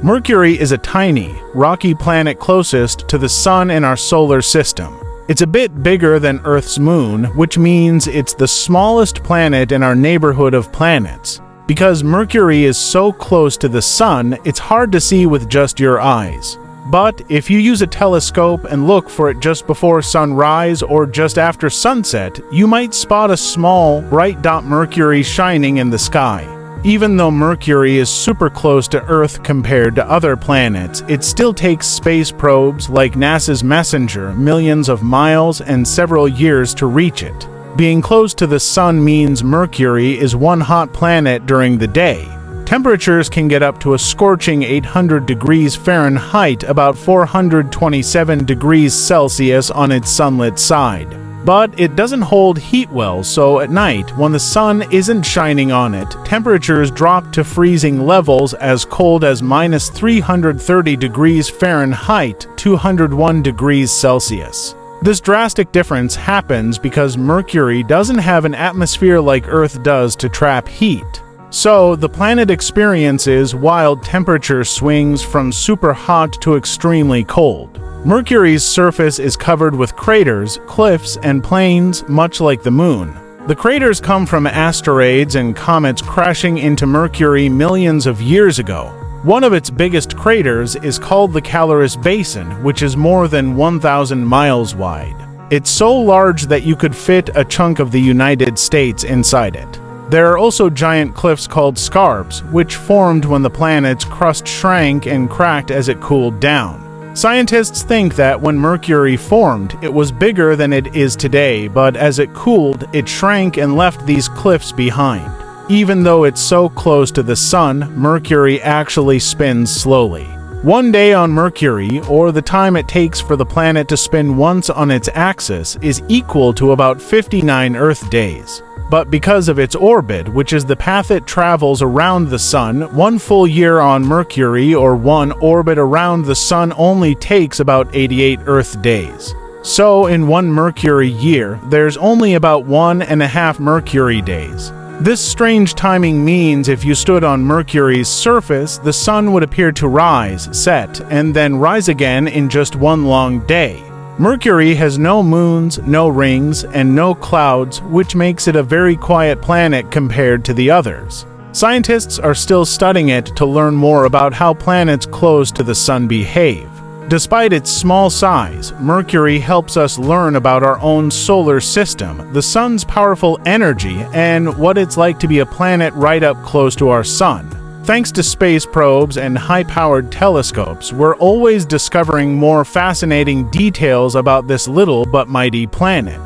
Mercury is a tiny, rocky planet closest to the Sun in our solar system. It's a bit bigger than Earth's moon, which means it's the smallest planet in our neighborhood of planets. Because Mercury is so close to the Sun, it's hard to see with just your eyes. But if you use a telescope and look for it just before sunrise or just after sunset, you might spot a small, bright dot Mercury shining in the sky. Even though Mercury is super close to Earth compared to other planets, it still takes space probes like NASA's Messenger millions of miles and several years to reach it. Being close to the Sun means Mercury is one hot planet during the day. Temperatures can get up to a scorching 800 degrees Fahrenheit, about 427 degrees Celsius on its sunlit side. But it doesn't hold heat well, so at night, when the sun isn't shining on it, temperatures drop to freezing levels as cold as minus 330 degrees Fahrenheit, 201 degrees Celsius. This drastic difference happens because Mercury doesn't have an atmosphere like Earth does to trap heat. So, the planet experiences wild temperature swings from super hot to extremely cold. Mercury's surface is covered with craters, cliffs, and plains, much like the Moon. The craters come from asteroids and comets crashing into Mercury millions of years ago. One of its biggest craters is called the Caloris Basin, which is more than 1,000 miles wide. It's so large that you could fit a chunk of the United States inside it. There are also giant cliffs called scarps, which formed when the planet's crust shrank and cracked as it cooled down. Scientists think that when Mercury formed, it was bigger than it is today, but as it cooled, it shrank and left these cliffs behind. Even though it's so close to the Sun, Mercury actually spins slowly. One day on Mercury, or the time it takes for the planet to spin once on its axis, is equal to about 59 Earth days. But because of its orbit, which is the path it travels around the Sun, one full year on Mercury or one orbit around the Sun only takes about 88 Earth days. So, in one Mercury year, there's only about 1.5 Mercury days. This strange timing means if you stood on Mercury's surface, the Sun would appear to rise, set, and then rise again in just one long day. Mercury has no moons, no rings, and no clouds, which makes it a very quiet planet compared to the others. Scientists are still studying it to learn more about how planets close to the Sun behave. Despite its small size, Mercury helps us learn about our own solar system, the Sun's powerful energy, and what it's like to be a planet right up close to our Sun. Thanks to space probes and high-powered telescopes, we're always discovering more fascinating details about this little but mighty planet.